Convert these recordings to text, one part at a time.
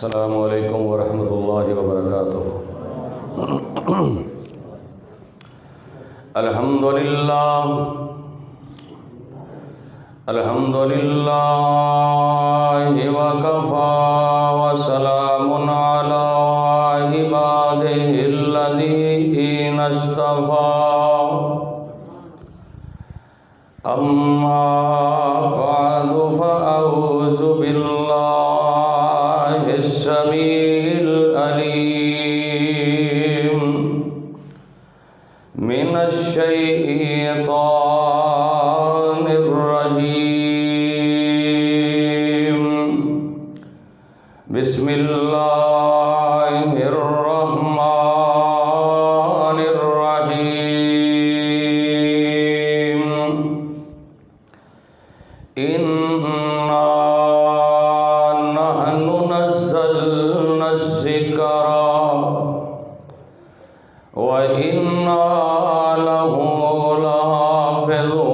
السلام علیکم ورحمۃ اللہ وبرکاتہ۔ الحمد للہ وکفی وسلام علی عبادہ الذین اصطفی، اما بعد فاعوذ باللہ السمیع العلیم من الشیطان الرجیم، بسم اللہ الرحمن الرحیم، اِنَّا نَحْنُ نَزَّلْنَا الذِّكْرَ وَإِنَّا لَهُ لَحَافِظُونَ۔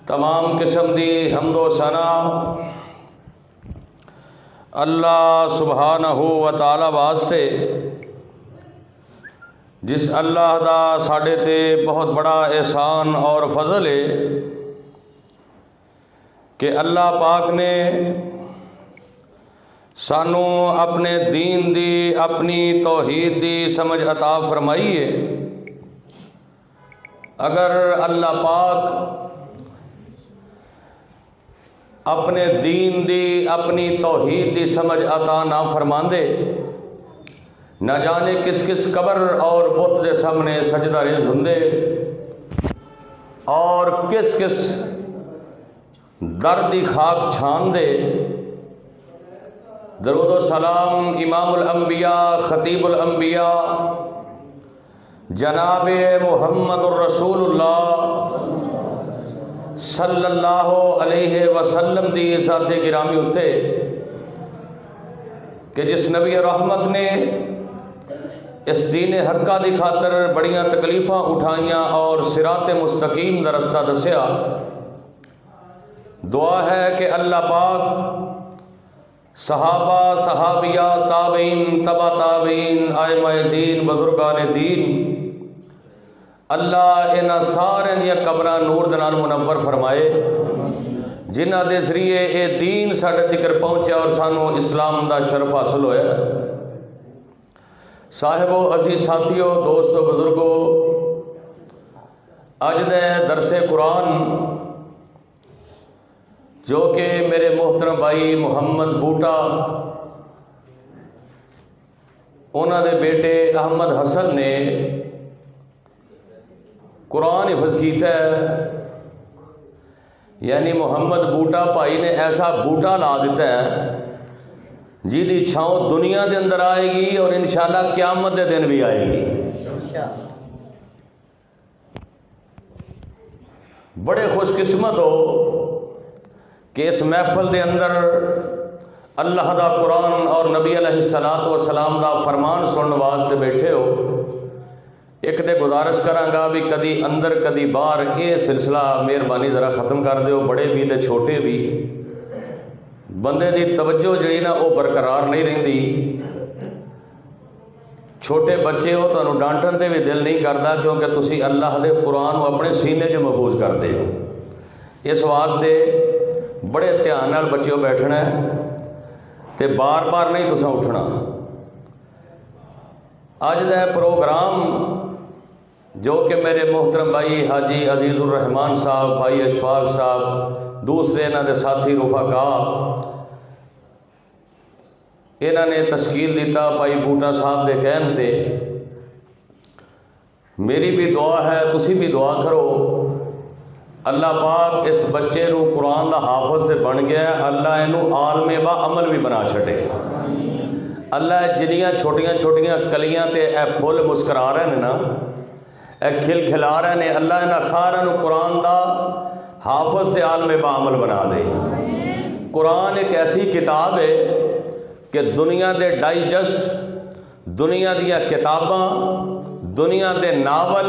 تمام قسم دی حمد و ثنا اللہ سبحانہ و تعالی واسطے، جس اللہ دا ساڈے تے بہت بڑا احسان اور فضل ہے کہ اللہ پاک نے سانو اپنے دین دی، اپنی توحید دی سمجھ عطا فرمائی ہے۔ اگر اللہ پاک اپنے دین دی، اپنی توحید دی سمجھ عطا نہ فرماندے، نہ جانے کس کس قبر اور بت دے سامنے سجدہ ریز ہوندے، اور کس کس در دی خاک چھان دے۔ درود و سلام امام الانبیاء، خطیب الانبیاء، جناب محمد الرسول اللہ صلی اللہ علیہ وسلم دی ذات گرامی اتے، کہ جس نبی رحمت نے اس دین حقہ دی خاطر بڑیاں تکلیفاں اٹھائیاں اور صراط مستقیم دا رستہ دسیا۔ دعا ہے کہ اللہ پاک صحابہ، صحابیہ، تابعین، تبع تابعین، ائمہ دین، بزرگان دین، اللہ انہاں سارے دیا قبراں نور دے نال منور فرمائے، جنہاں دے ذریعے اے دین ساڈے تکر پہنچیا اور سانو اسلام دا شرف حاصل ہویا۔ صاحبو، عزیز ساتھیو، دوستو، بزرگو، اج دے درس قرآن جو کہ میرے محترم بھائی محمد بوٹا انہاں دے بیٹے احمد حسن نے قرآن حفظ کیتا ہے، یعنی محمد بوٹا بھائی نے ایسا بوٹا لا دیتا ہے جی دی چھاؤں دنیا دے اندر آئے گی اور انشاءاللہ قیامت دے دن بھی آئے گی۔ بڑے خوش قسمت ہو کہ اس محفل دے اندر اللہ دا قرآن اور نبی علیہ السلام دا فرمان سننے واسطے بیٹھے ہو۔ ایک دے گزارش کرانگا بھی کدی اندر کدی باہر یہ سلسلہ مہربانی ذرا ختم کر دیو، بڑے بھی تے چھوٹے بھی، بندے دی توجہ جڑی نا وہ برقرار نہیں رہندی۔ چھوٹے بچے ہو تو انہوں ڈانٹن دے بھی دل نہیں کرتا، کیونکہ تسی اللہ دے قرآن کو اپنے سینے جو محفوظ کرتے ہو۔ اس واسطے بڑے دھیان نال بچیوں بیٹھنا ہے تے بار بار نہیں تساں اٹھنا۔ اج دا پروگرام جو کہ میرے محترم بھائی حاجی عزیز الرحمان صاحب، بھائی اشفاق صاحب، دوسرے انہاں دے ساتھی رفقاء، انہاں نے تشکیل دیتا بھائی بوٹا صاحب دے کہن تے، میری بھی دعا ہے، تسی بھی دعا کرو اللہ پاک اس بچے نو قرآن دا حافظ سے بن گیا ہے، اللہ انہوں عالم با عمل بھی بنا چھڑے۔ اللہ جنیاں چھوٹیاں چھوٹیاں کلیاں تے اے پھول مسکرا رہے ہیں نا، اے کھل کھلا رہے ہیں، اللہ انہاں سارا نو قرآن دا حافظ سے عالم با عمل بنا دے۔ قرآن ایک ایسی کتاب ہے کہ دنیا دے ڈائجسٹ، دنیا دیا کتاباں، دنیا دے ناول،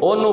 ਉਹਨੂੰ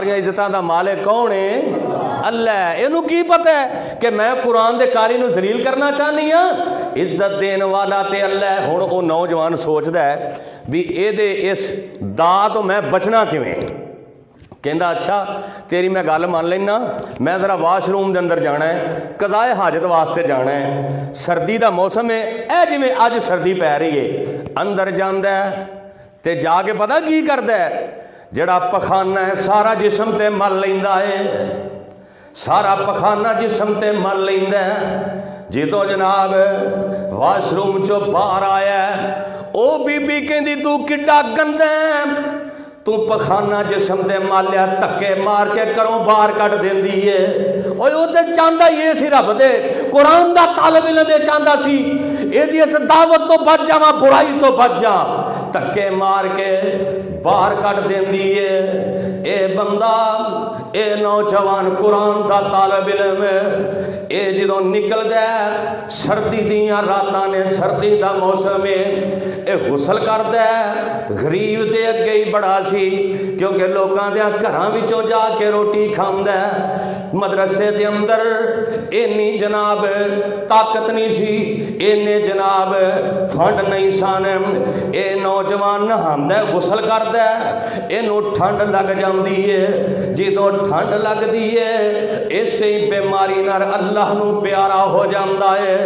ساریا عزتوں دا مالک کون ہے؟ اللہ ہے۔ اینو کی پتہ ہے کہ میں قرآن دے کاری نو ذلیل کرنا چاہنی ہاں؟ عزت دین والا تے اللہ ہے۔ ہن او نوجوان سوچدا ہے بھی اے دے اس دا تو میں بچنا کیویں؟ کہندا اچھا تیری میں گل مان لینا، میں ذرا واش روم دے اندر جانا ہے، قضائے حاجت واسطے جانا ہے، سردی دا موسم ہے، اے جویں اج سردی پی رہی ہے، اندر جاندا ہے تے جا کے پتہ کی کردا ہے، جڑا پخانہ ہے سارا جسم تے مل لیندا ہے، سارا پخانہ جسم تے مل لیندا ہے، جدوں جناب واش روم چوں باہر آیا ہے او بی بی کہندی تو کڈا گندا ہے، تو پخانہ جسم دے مالیا تکے مار کے کروں باہر کٹ دیندی ہے۔ اوے او تے چاہندا یہ سی رب دے قرآن دا طالب علم یہ چاہندا سی اے دی اس دعوت تو بچ جاواں، برائی تو بچ جا، تکے مار کے باہر کٹ دیندی ہے۔ اے بندہ اے نوجوان قرآن دا طالب علم اے جدوں نکل گیا سردی دیاں راتاں نے، سردی دا موسم ہے، اے غسل کردا ہے، غریب دے اگے ہی بڑا سی کیونکہ لوکاں دے گھراں وچوں جا کے روٹی کھاندا ہے، مدرسے دے اندر اینی جناب طاقت نہیں سی، اینے جناب فنڈ نہیں سن، اے نوجوان نہاندا ہے غسل کردا ہے، اینو ٹھنڈ لگ جاندی ہے، جدوں ٹھنڈ لگدی ہے اسی بیماری نال اللہ نو پیارا ہو جاندا ہے۔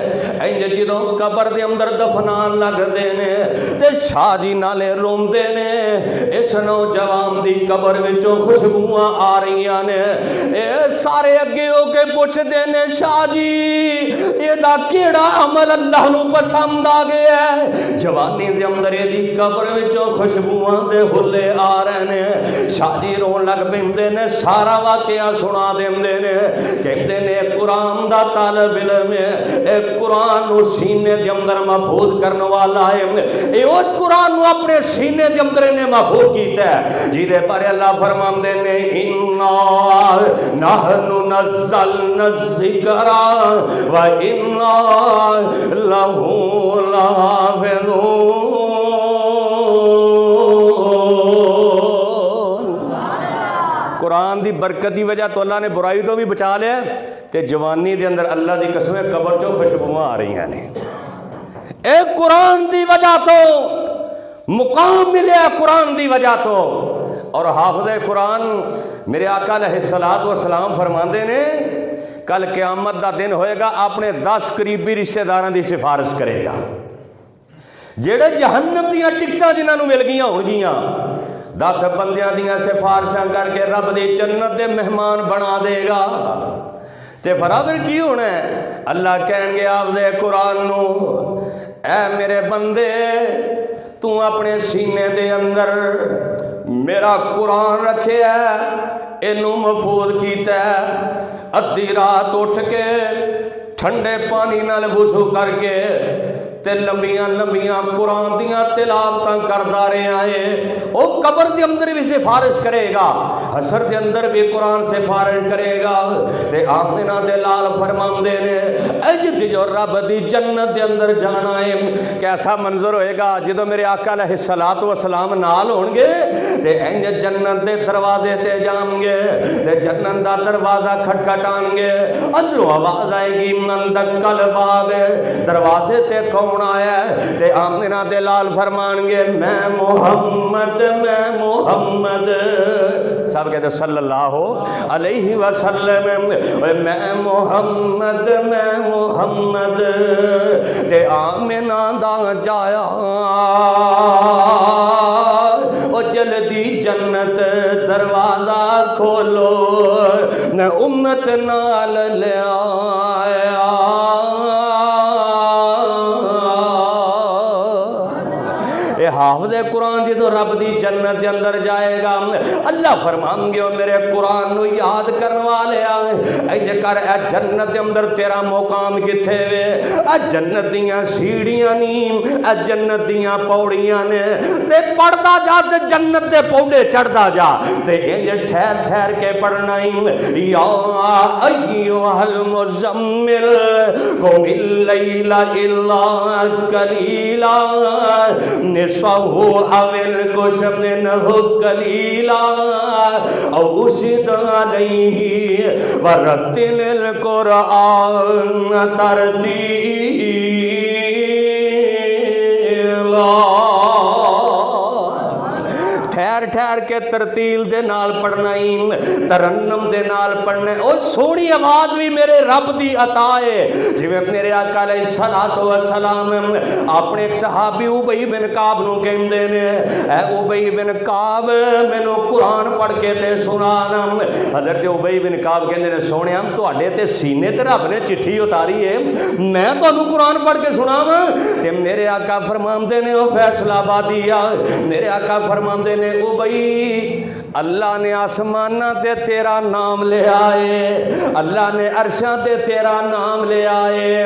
انج جدوں قبر دے اندر دفنان لگدے نے تے شاہ جی نالے روندے نے، اس نوجوان دی قبر وچوں خوشبوواں آ رہیاں نے، اے سارے اگے ہو کے پوچھدے نے شاہ جی اے دا کیڑا عمل اللہ نو پسند آ گیا ہے؟ جوانی دے اندر اے دی قبر وچوں خوشبوواں دے ہلے آ رہے نے، شاہ جی رون لگ پیندے نے، سارا واقعہ سنا دیندے نے، کہندے نے قرآن دا طالب علم ہے، اے قرآن نو سینے دے اندر محفوظ کرنے والا ہے، اے اس قرآن نو اپنے سینے دے اندر نے محفوظ کیتا ہے جیدے پر اللہ فرماندے نے اِنَّا نَحْنُ نَزَّلْنَا الذِّكْرَ وَإِنَّا لَهُ لَحَافِظُونَ۔ قرآن دی برکت دی وجہ تو اللہ نے برائی تو بھی بچا لیا تے جوانی دے اندر اللہ دی قسم قبر چوں خوشبوواں آ رہی ہیں نے، اے قرآن دی وجہ تو مقام ملیا، قرآن دی وجہ تو۔ اور حافظ قرآن میرے آقا علیہ السلام فرماندے نے کل قیامت دا دن ہوئے گا اپنے 10 قریبی رشتہ داراں دی سفارش کرے گا، جڑے جہنم دیاں ٹکٹاں جنہاں نوں مل گئیاں ہون گیاں 10 بندیاں دیاں سفارشاں کر کے رب دی جنت دے مہمان بنا دے گا۔ تے برابر کی ہونا ہے؟ اللہ کہیں گے حافظ قرآن نو اے میرے بندے تو اپنے سینے دے اندر میرا قرآن رکھے ہے، اینو محفوظ کیتا ہے، ادھی رات اٹھ کے ٹھنڈے پانی نال وضو کر کے تے لمبیاں لمبیاں قرآن دیاں تلاوتاں کردا رہیا ہے، او قبر دے اندر بھی سفارش کرے گا، حشر دے اندر بھی قرآن سفارش کرے گا۔ تے آمنہ دے لال فرماندے نے اج جو رب دی جنت دے اندر جانا ہے کیسا منظر ہوئے گا جدوں میرے آقا علیہ السلام نال ہون گے تے انج جنت دے دروازے تے جان گے تے جنت دا دروازہ کھٹکھٹان گے، اندروں آواز آئے گی من دکل باب، دروازے تے کون آیا ہے؟ تے آمنہ دے لال فرمان گے میں محمد سب کہتے صلی اللہ علیہ وسلم، میں محمد تے آمنہ دا جایا او جلدی جنت دروازہ کھولو نہ امت نال لے آیا۔ حافظ قرآن جدو رب دی جنت دے اندر جائے گا اللہ فرمان گے میرے قرآن نو یاد کرنے والے اے کر اے جنت دے اندر تیرا مقام کتھے وے، اے جنت دیاں سیڑھیاں نہیں، اے جنت دیاں پوڑیاں نے، تے پڑھدا جا تے جنت دے پوڑے چڑھدا جا تے انج ٹھہر ٹھہر کے پڑھنا ہی یا ایھا المزمل قم اللیل الا قلیلا نصفہ نصفه أو انقص منه قليلا أو زد عليه ورتل القرآن ترتیلا۔ ٹھہر ٹھہر کے ترتیل دے نال پڑھنا ہی، ترنم دے نال پڑھنا ہے۔ او سونی آواز بھی میرے رب دی عطا ہے، جی میں میرے آقا علیہ السلام اپنے ایک صحابی ابی بن کعب نو کہندے نے، اے ابی بن کعب مینوں قرآن پڑھ کے تے سنانا۔ حضرت ابی بن کعب کہندے نے سونیا تواڈے تے سینے تے رب نے چٹھی اتاری ہے، میں تانوں قرآن پڑھ کے سناواں؟ تے میرے آقا فرماندے نے او فیصلہ آبادیا، میرے آقا فرماندے نے ابئی اللہ نے آسمانہ تے تیرا نام لے آئے، اللہ نے عرشاں تے تیرا نام لے آئے،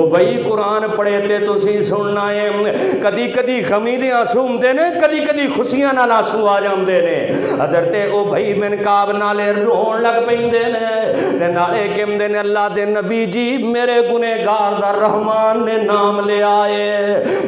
ابئی قرآن پڑھے تے تسی سننا ہے۔ کدی کدی غمی دے آنسو ہوندے نے، کدی کدی خوشیاں نال آنسو آ جاندے نے۔ حضرت ابئی بن کعب نالے رون لگ پیندے نے تے نالے کہندے نے اللہ دے نبی جی میرے گنہگار دا رحمان نے نام لے آئے،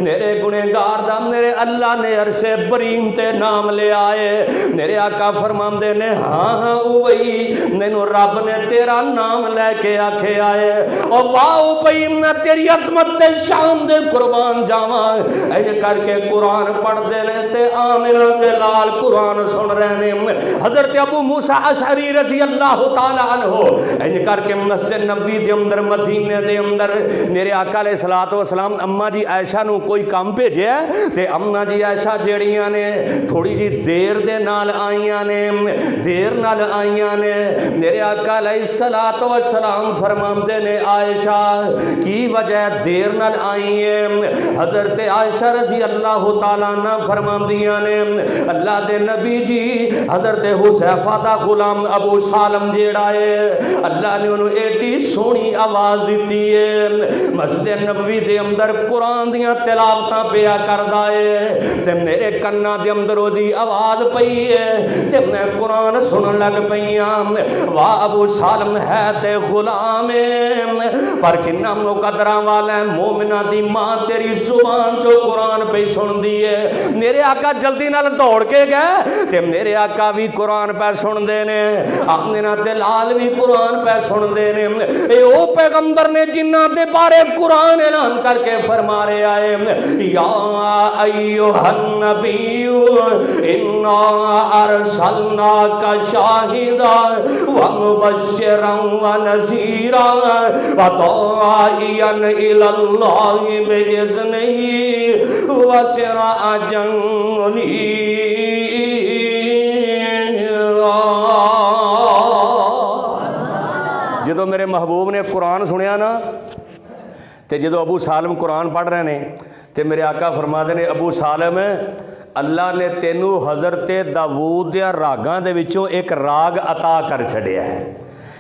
میرے گنہگار دا میرے اللہ نے عرش برین تے نام لے آئے۔ میرے آقا فرماندے نے ہاں ہاں اوئی مینوں رب نے تیرا نام لے کے آکھے آئے، او واہ اوئی میں تیری عظمت تے شان دے قربان جاواں۔ اے کر کے قرآن پڑھ دے نے تے آمنہ تے لال قرآن سن رہے نے۔ حضرت ابو موسیٰ اشعری رضی اللہ تعالی عنہ اے کر کے مسجد نبوی دے اندر مدینے دے اندر میرے آقا علیہ السلام اماں جی عائشہ نو کوئی کام بھیجیا تے اماں جی عائشہ جیڑیاں نے تھوڑی جی دیر دے نال آئیاں نے، دیر نال آئیاں نے۔ میرے آقا علیہ السلام فرماندے نے عائشہ کی وجہ دیر نال آئی ہے؟ حضرت عائشہ رضی اللہ تعالیٰ عنہ فرماندیاں نے اللہ دے نبی جی حضرت حذیفہ دا غلام ابو سالم جیڑا ہے اللہ نے انہوں ایڈی سونی آواز دیتی ہے، مسجد نبوی دے اندر قرآن دیاں تلاوتاں پیا کردا ہے تے میرے کنا دے اندر وہ دی آواز پئی ہے تے میں قرآن سنن لگ پئیاں۔ واہ ابو سالم ہے تے غلام پر کنا مقدراں والا مومنہ دی ماں تیری زبان چو قرآن پہ سن دی ہے۔ میرے آقا جلدی نال دوڑ کے گئے تے میرے آقا بھی قرآن پہ سن دے نے، آمنہ تے لال بھی قرآن پہ سن دے نے۔ اے او پیغمبر نے جنہ دے بارے قرآن اعلان کر کے فرما رہے آئے یا ایھا النبی انا ارسلناک شاہدا ومبشرا ونذیرا وداعیا الی اللہ باذنہ وسراجا منیرا۔ جدو میرے محبوب نے قرآن سنیا نا تے جدو ابو سالم قرآن پڑھ رہے ہیں تے میرے آقا فرماتے نے ابو سالم اللہ نے تینو حضرت داؤد دے راگاں دے وچوں ایک راگ عطا کر چھڑیا ہے،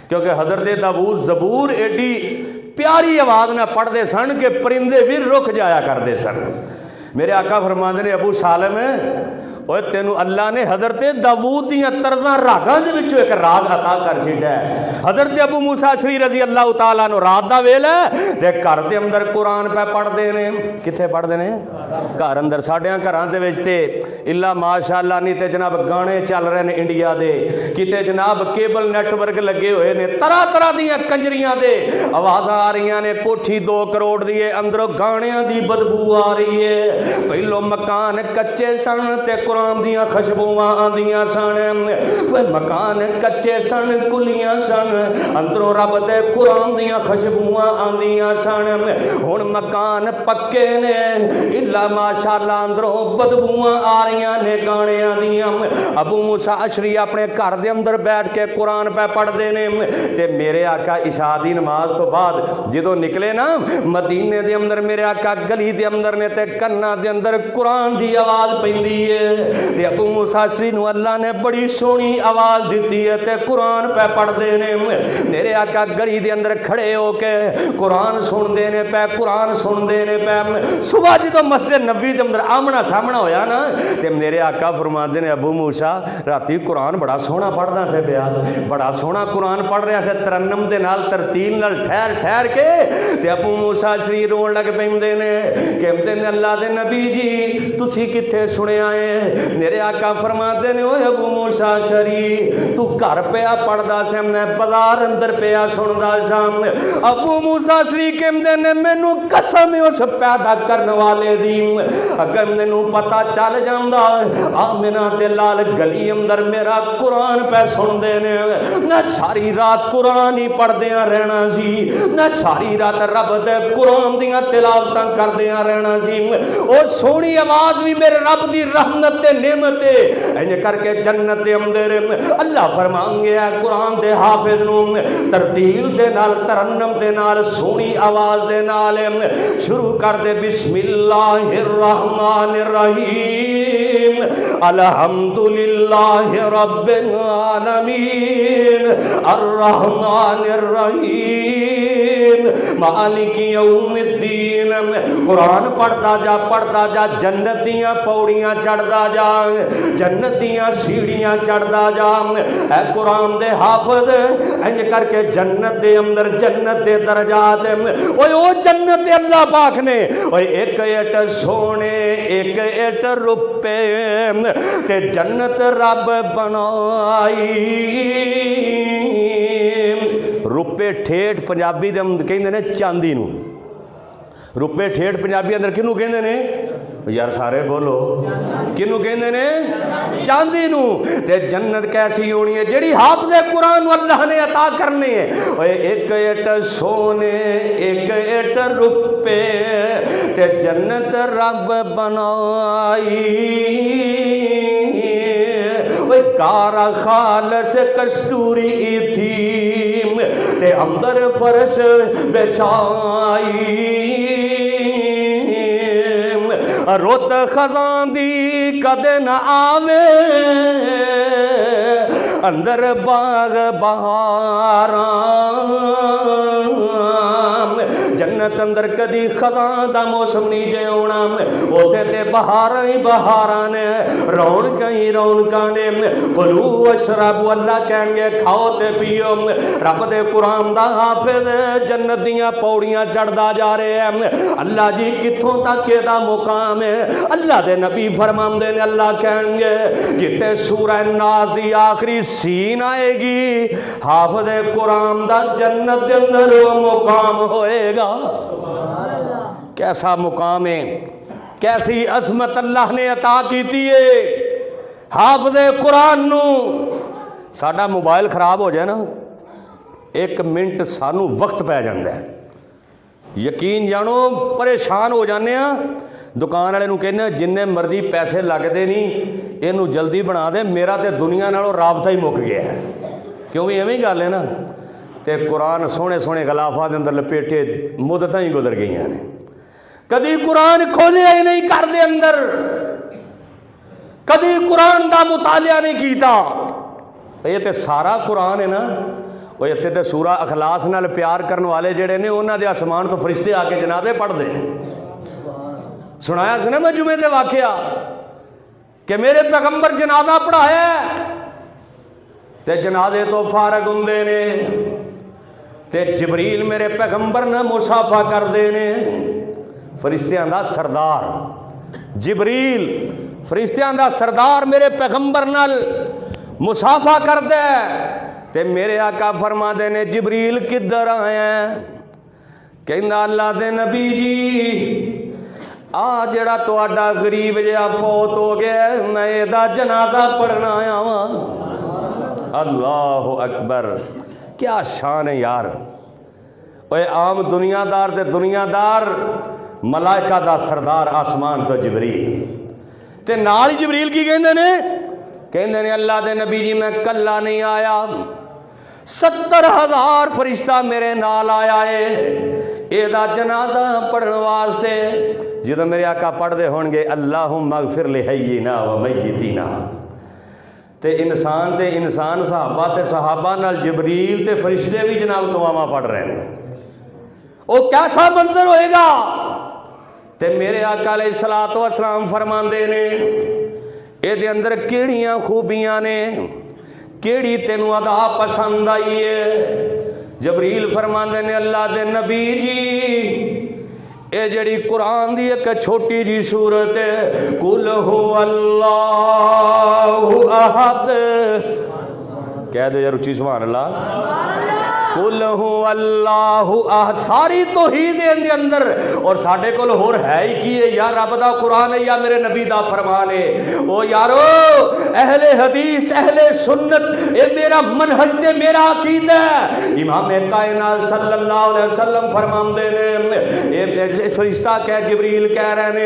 کیونکہ حضرت داؤد زبور ایڈی پیاری آواز نہ پڑھ دے سن کہ پرندے بھی رک جایا کر دے سن۔ میرے آقا فرماتے نے ابو سالم اوے تینو اللہ نے حضرت داؤد دیاں طرزاں راگاں دے وچوں ایک راگ عطا کر چھڑیا ہے۔ حضرت ابو موسیٰ اشعری رضی اللہ تعالیٰ عنہ رات دا ویلا تے گھر دے اندر قرآن پہ پڑھ دے نے، کتھے پڑھ دے نے؟ گھر اندر ساڈیاں گھراں دے وچ تے الا ماشاءاللہ نہیں تے جناب گانے چل رہے نے انڈیا دے، کتے جناب کیبل نیٹ ورک لگے ہوئے نے، طرح طرح دیاں کنجریاں دے آوازاں آ رہی نے، کوٹھی 2 کروڑ دی اندروں گانیاں دی بدبو آ رہی ہے۔ پہلو مکان کچے سن تے قرآن دیاں خوشبوواں آندیاں سن، مکان کچے سن کلیاں سن اندروں رب دے قرآن دیاں خوشبوواں آندیاں سن، ہن مکان پکے نے الا ماشاءاللہ اندروں بدبوواں آ رہیاں نے گانیاں دیاں۔ ابو موسیٰ اشعری اپنے گھر دے اندر بیٹھ کے قرآن پہ پڑھ دے نے تے میرے آقا عشاء دی نماز تو بعد جدو نکلے نا مدینے دے اندر میرے آقا گلی دے اندر نے تے کنا دے اندر قرآن دی آواز پیندی ہے تے ابو موسیٰ اشعری نو اللہ نے بڑی سونی آواز دیتی ہے تے قرآن پہ پڑھ دے نے۔ میرے آقا گلی دے اندر کھڑے ہو کے قرآن سن دے نے پہ، قرآن سن دے نے پہ۔ صبح جدو مسجد نبوی دے اندر آمنا سامنا ہویا نا تے میرے آقا فرماندے نے ابو موسیٰ راتی قرآن بڑا سونا پڑھدا سے پیا, بڑا سونا قرآن پڑھ رہا سے ترنم دے نال ترتیل نال ٹھہر ٹھہر کے. تے ابو موسیٰ شری رون لگ پیندے نے کہندے نے اللہ دے نبی جی تسی کتھے سنیا ہے؟ میرے آقا فرماندے نے اوے ابو موسیٰ شری تو گھر پیا پڑھدا سے میں بازار اندر پیا سندا سا. ابو موسیٰ شری کہندے نے مینوں قسم اس پیدا کرنے والے دی اگر مینوں پتہ چل جاندا آمنہ تے لال گلی اندر میرا قرآن پہ سن دے نے نہ ساری رات قرآن ہی پڑھ دیاں رہنا سی, نہ ساری رات رب دے قرآن دیاں تلاوتاں کر دیاں رہنا سی. او سونی آواز بھی میرے رب دی رحمت تے نعمت تے انج کر کے جنت دے اندر اللہ فرمان گیا قرآن دے حافظ نو ترتیل دے نال ترنم دے نال سونی آواز دے نال شروع کر دے بسم اللہ الرحمن الرحیم الحمدللہ رب العالمین الرحمن الرحیم مالک یوم الدین. قرآن پڑھتا جا جنتیاں پوڑیاں چڑھتا جا, جنتیاں سیڑھیاں چڑھتا جا. اے قرآن دے حافظ انج کر کے جنت دے اندر جنت دے درجات اوے او جنت اللہ پاک نے اوے ایک اٹ سونے ایک اٹ روپے تے جنت رب بنائی. روپے ٹھیٹ پنجابی دے کہندے نے چاندی نو, روپے ٹھیٹ پنجابی اندر کنوں کہندے نے یار سارے بولو کنوں کہندے نے چاندی نو. تے جنت کیسی ہونی ہے جیڑی حافظ قرآن اللہ نے عطا کرنی ہے. اوے ایک اٹ سونے ایک اٹ روپے تے جنت رب بنائی. اوے کارا خالص کستوری تھی تے اندر فرش بچائی. روت خزاں دی کدے نہ آوے اندر باغ بہاراں. جنت اندر کدی خزاں دا موسم نہیں جے ہونا, اوتھے تے بہاراں ہی بہاراں نے رونقاں ہی رونقاں نے. کلو واشربوا اللہ کہن گے کھاؤ تے پیو. رب دے قرآن دا حافظ جنت دیاں پوڑیاں چڑھدا جا رہے ہیں. اللہ جی کتھوں تک دا مقام ہے؟ اللہ دے نبی فرماندے نے اللہ کہن گے جتے سورہ ناس دی آخری سین آئے گی حافظ قرآن دا جنت دے اندر وہ مقام ہوئے گا. کیسا مقام ہے, کیسی عظمت اللہ نے عطا کیتی ہے حافظ قرآن نو. ساڈا موبائل خراب ہو جائے نا ایک منٹ سانو وقت پہ جاندہ ہے, یقین جانو پریشان ہو جانے ہیں. دکان والے نو کہنے جننے مرضی پیسے لگتے نہیں اینو جلدی بنا دے, میرا تے دنیا نالوں رابطہ ہی مک گیا ہے. کیوں بھی ایویں گل ہے نا. تے قرآن سونے سونے غلافات اندر لپیٹے مدتاں ہی گزر گئی ہیں. کدی قرآن کھولیا ہی نہیں کر دے اندر, کدی قرآن دا مطالعہ نہیں کیتا. یہ تے سارا قرآن ہے نا. وہ اتنے تے سورہ اخلاص نال پیار کرنے والے جڑے نے انہاں دے آسمان تو فرشتے آ کے جنازے پڑھ دے. سنایا سنا میں جمعے دے واقعہ کہ میرے پیغمبر جنازہ پڑھایا تے جنازے تو فارغ ہوندے نے تے جبریل میرے پیغمبر نہ مصافحہ کردے نے. فرشتیاں دا سردار جبریل فرشتیاں دا سردار میرے پیغمبر نال مصافحہ کردے تے میرے آقا فرما دے نے جبریل کدھر آیا ہے؟ کہندا اللہ دے نبی جی آ جڑا تہاڈا غریب جہا فوت ہو گیا میں ایدا جنازہ پڑھنا آیا ہاں. اللہ اکبر, کیا شان ہے یار. اوے عام دنیا دار تے دنیا دار ملائکہ دا سردار آسمان تو جبریل تے نال ہی جبریل کی کہندے نے اللہ دے نبی جی میں کلا نہیں آیا 70,000 فرشتہ میرے نال آیا ہے ایدا جنازہ پڑھنے واسطے. جدو میرے آقا پڑھ دے ہون گے اللہم اغفر لحینا و میتینا تے انسان صحابہ تے صحابہ نال جبریل تے فرشتے بھی جناب دعاواں پڑھ رہے ہیں. او کیسا منظر ہوئے گا. تے میرے آقا علیہ السلام فرماندے نے یہ اندر کیڑیاں خوبیاں نے، کیڑی تینوں ادا پسند آئی ہے؟ جبریل فرماندے نے اللہ دے نبی جی اے جڑی قرآن دی ایک چھوٹی جی سورت ہے، قل ہو اللہ احد، کہہ دے یار اچھی سبحان اللہ، قل ہو اللہ احد، ساری توحید دے اندر، اور ساڈے کول ہور ہے ہی کی ہے؟ یا رب دا قرآن ہے یا میرے نبی دا فرمان ہے؟ او یارو اہل حدیث اہل سنت، اے میرا منہج تے میرا عقیدہ ہے۔ امام کائنات صلی اللہ علیہ وسلم فرماندے نے، اے فرشتہ کہہ جبریل کہہ رہے نے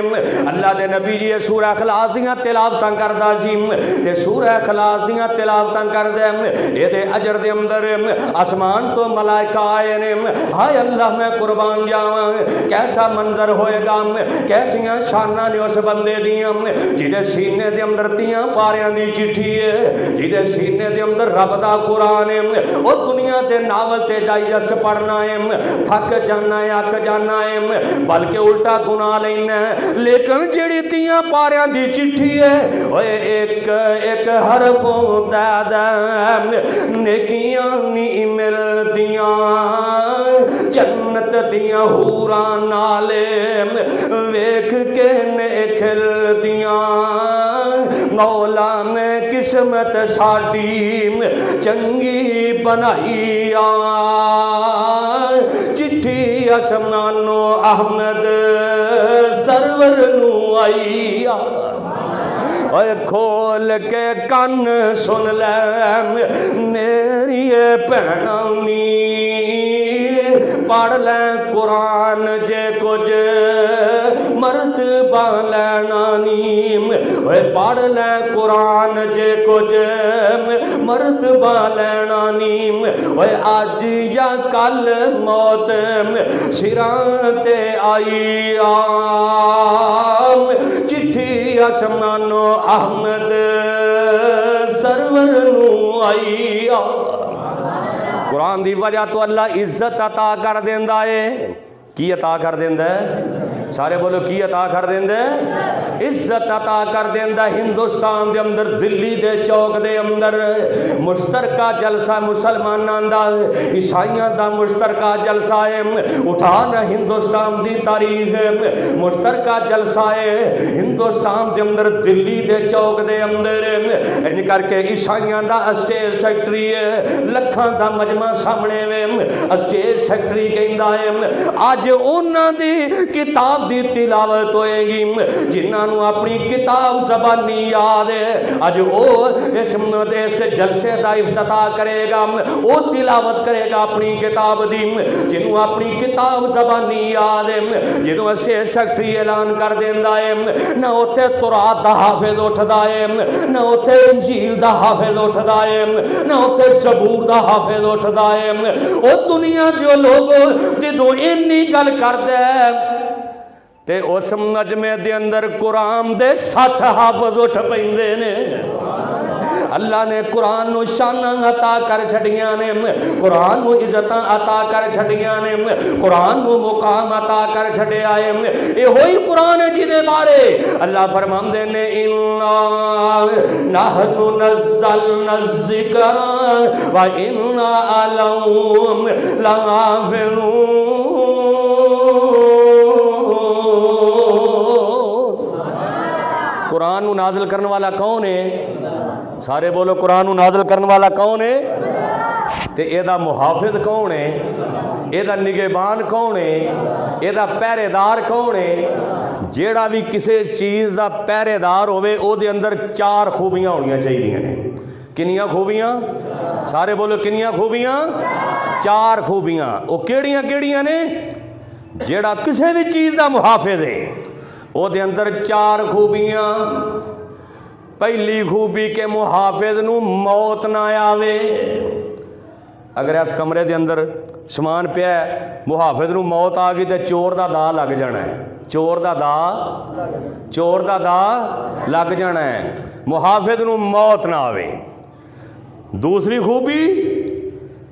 اللہ دے نبی جی سورہ اخلاص دیاں تلاوتاں کردا جی، تے سورہ اخلاص دیاں تلاوتاں کردے اے دے اجر دے اندر آسمان تو ملائکہ آئے نے، ہائے اللہ میں قربان جاواں کیسا منظر ہوئے گا، کیسیاں شاناں نے اس بندے دیاں جیدے سینے دے اندر تیاں پاریاں دی چٹھی ہے، جیدے سینے دے اندر رب دا قرآن ہے، او دنیا دے ناول تے ڈائجسٹ پڑھنا ہے، تھک جانا ہے اک جانا ہے، بلکہ الٹا گناہ لینا ہے، لیکن جڑی تیاں پاریاں دی چٹھی ہے اوے ایک ایک حرف دے دے نیکیاں نہیں ملدیاں، جنت دیاں حوراں نالے ویکھ کے نے کھلدیاں، مولا نے قسمت ساڈی چنگی بنائی آ، چٹھی آسمانو احمد سرور نو آئی آ، اے کھول کے کن سن لے میری بھینانی، پڑھ لیں قرآن جے کچھ مرد لینا نیم، اے پڑھ لیں قرآن جے کچھ مرد لینا نیم، اے آج یا کل موت سراں تے آئی آم، چٹھی آسمانو احمد سرور نو آئی آم۔ قرآن دی وجہ تو اللہ عزت عطا کر دیندہ ہے، کی عطا کر دیندہ ہے؟ سارے بولو کی عطا کر دیندہ ہے؟ عزت عطا کر دیندہ۔ ہندوستان دے اندر دلی دے چوک دے اندر مشترکہ جلسہ مسلمانان دا عیسائیاں دا مشترکہ جلسہ ہے، اٹھانا ہندوستان دی تاریخ مشترکہ جلسہ ہے ہندوستان دے اندر دلی دے چوک دے اندر، ان کر کے عیسائیاں دا اسٹیج سیکٹری ہے، لکھاں دا مجمع سامنے میں اسٹیج سیکٹری کہندا ہے آج انہاں دی کتاب دی تلاوت ہوئے گی جنہاں نو اپنی کتاب زبانی یاد ہے، آج او اس جلسے دا افتتاح کرے گا، او تلاوت کرے گا اپنی کتاب دی، جنہوں اپنی کتاب زبانی یاد ہے، جنہوں اسٹیج سیکٹری اعلان کر دیندہ ہے، نہ ہوتے تورات دا حافظ اٹھدا ہے، نہ ہوتے انجیل دا حافظ اٹھدا ہے، نہ ہوتے زبور دا حافظ اٹھدا ہے، او دنیا جو لوگ جدوں انی گل کر دے تے اس مجمع دے اندر قرآن دے 60 حافظ اٹھ پیندے نے۔ اللہ نے قرآن نو شاناں عطا کر چھڑیاں نے، قرآن نو عزتاں عطا کر چھڑیاں نے، قرآن نو مقام عطا کر چھڑے آئے، اے ہوئی قرآن ہے جدے بارے اللہ فرماندے نے اِنَّا نَحْنُ نَزَّلْنَا الذِّكْرَ وَإِنَّا لَهُ لَحَافِظُونَ۔ قرآن نو نازل کرنے والا کون ہے؟ سارے بولو قرآن نو نازل کرنے والا کون ہے؟ تے اے دا محافظ کون ہے؟ اے دا نگہبان کون ہے؟ اے دا پہرے دار کون ہے؟ جیڑا بھی کسی چیز دا پہرے دار ہوئے او دے اندر 4 خوبیاں ہونیاں چاہیے ہیں۔ کنیاں خوبیاں؟ سارے بولو کنیاں خوبیاں؟ 4 خوبیاں۔ او کیڑیاں کیڑیاں نے؟ جیڑا کسی بھی چیز دا محافظ ہے او دے اندر 4 خوبیاں۔ پہلی خوبی کے محافظ نو موت نہ آوے۔ اگر اس کمرے دے اندر سامان پیا ہے محافظ نو موت آ گئی تے چور دا دا لگ جانا ہے، چور دا دا لگ جانا ہے، محافظ نو موت نہ آوے۔ دوسری خوبی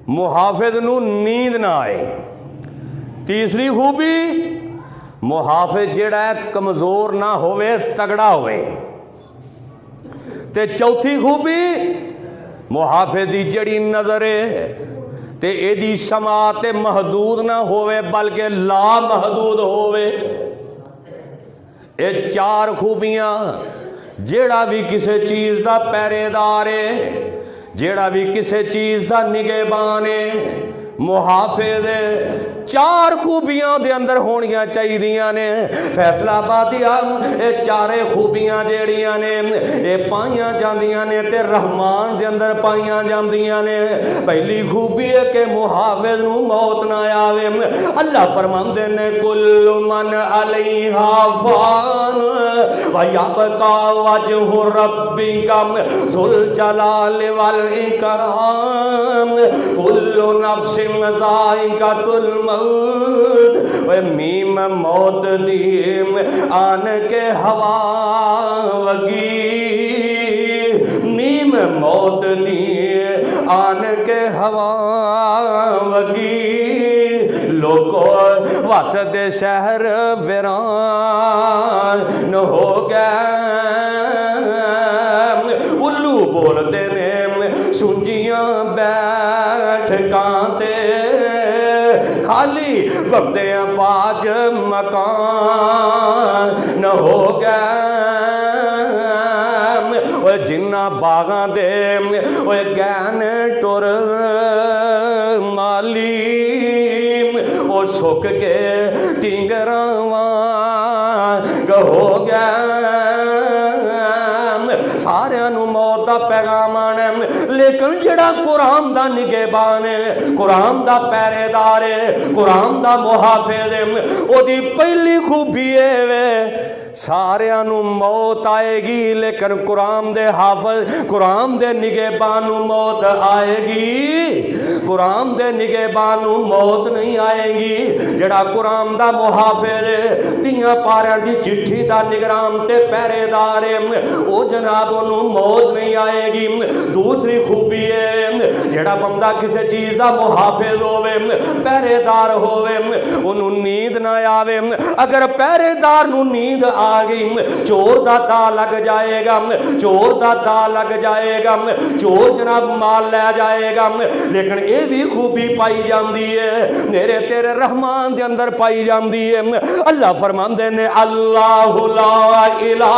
محافظ نو نیند نہ آئے۔ تیسری خوبی محافظ جڑا ہے کمزور نہ ہوئے، تگڑا ہوئے۔ تے چوتھی خوبی محافظ دی جڑی نظر ہے تے اے دی سماعت محدود نہ ہوئے بلکہ لا محدود ہوئے. اے چار خوبیاں جیڑا بھی کسے چیز دا پہرے دار ہے، جیڑا بھی کسے چیز دا نگہبان ہے، محافظ ہے، چار خوبیاں دے اندر ہونیاں چاہی دیاں نے. فیصلہ آبادیاں اے چارے خوبیاں جیڑیاں نے اے پائیاں جاندیاں نے تے رحمان دے اندر پائیاں جاندیاں نے. پہلی خوبی ہے کہ محافظ نو موت نہ آوے. اللہ فرماندے نے کل من علیہا فان ویبقا وجہ ربک ذو الجلال والاکرام کل نفس ذائقۃ الموت. میم موت دیم آن کے ہوا وگی، میم موت دیم آن کے ہوا وگی. لوگو وسط شہر ویران ہو گئے، الو بولتے نے سنجیاں بیٹھ کانتے، خالی بندے باج مکان نہ ہو گئے. جنہ باغاں دے گین ٹر مالی وہ سک کے ٹینگراں وانگ ہو گئے. سارے نو موت دا پیغام آنا، لیکن جڑا قرآن دا نگہبان ہے، قرآن دا پہرے دار ہے، قرآن دا محافظ ہے، او دی پہلی خوبی ہے سارے نو موت آئے گی لیکن قرآن دے حافظ، قرآن دے نگہبان نو موت آئے گی، قرآن دے نگہبان نو موت نہیں آئے گی. جڑا قرآن دا محافظ ہے، تیاں پارے دی چٹھی دا نگران تے پہرے دار ہے، او جناب انہوں موت نہیں آئے گی. دوسری خوبی ہے جڑا بندہ کسی چیز دا محافظ ہوئے، پہرے دار ہوئے، انہوں نیند نہ آوے. اگر پہرے دار نو نیند آگئی چور دا دا لگ جائے گا، چور دا دا لگ جائے گا، چور جناب مال لے جائے گا. لیکن اے بھی خوبی پائی جاندی ہے میرے تیرے رحمان دے اندر پائی جاندی ہے. اللہ فرماندے نے اللہ لا الہ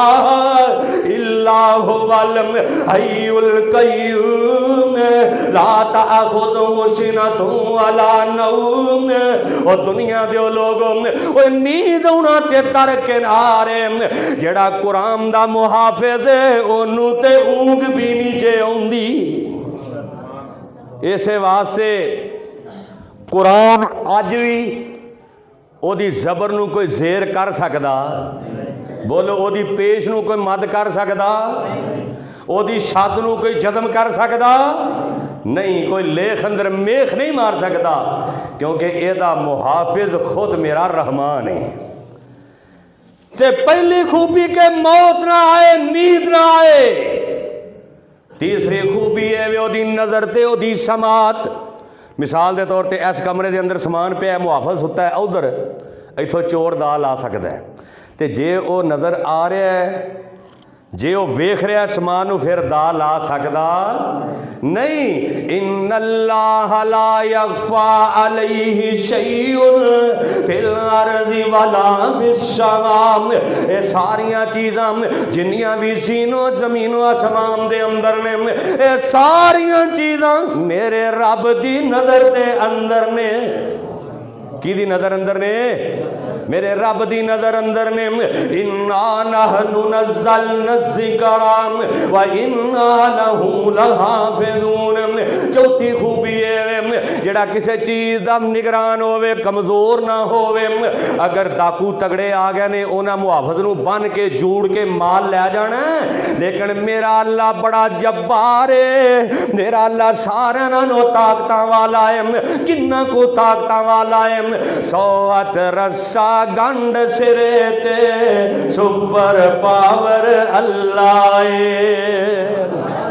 الا هو الحی القیوم لا تأخذہ سنۃ ولا نوم. اور دنیا دے لوگوں وہ نیند ہونا تے درکنار جڑا قرآن دا محافظ ہے انہوں تے اونگ بھی نیچے ہوندی. اسے واسطے قرآن آج بھی او دی زبر نو کوئی زیر کر سکدا؟ بولو او دی پیش نو کوئی مد کر سکدا؟ او دی شاد نو کوئی جزم کر سکدا؟ نہیں. کوئی لیخ اندر میخ نہیں مار سکتا کیونکہ اے دا محافظ خود میرا رحمان ہے. تے پہلی خوبی کہ موت نہ آئے، نیند نہ آئے. تیسری خوبی ہے وہ دی نظر تے وہ دی سماعت. مثال دے طور تے اس کمرے دے اندر سامان پہ ہے، محافظ ہوتا ہے ادھر، ایتھوں چور دال آ سکتا ہے تے جے وہ نظر آ رہا ہے، جے وہ ویکھ رہا ہے سامان نو، پھر دا لا سکدا نہیں. ان اللہ لا یخفی علیہ شیء فی الارض ولا فی السماء. اے ساریاں چیزاں جنیاں بھی زمینوں زمین و آسمان دے اندر نے، اے ساریاں چیزاں میرے رب دی نظر دے اندر نے. کی دی نظر اندر نے؟ میرے رب دی نظر اندر نے. انا نحن نزلنا الذکر و انا لہ لحافظون. چوتھی خوبی ہے جڑا کسی چیز دا نگران ہوئے، کمزور نہ ہوئے. اگر ڈاکو تگڑے آ گئے نے انہاں محافظ نو بن کے جوڑ کے مال لے جانا ہے، لیکن میرا اللہ بڑا جبار ہے، میرا اللہ سارا نو طاقتاں والا ہے. کنہ کو طاقتاں والا ہے؟ سوات رسا گنڈ سرے تے سپر پاور اللہ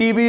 TB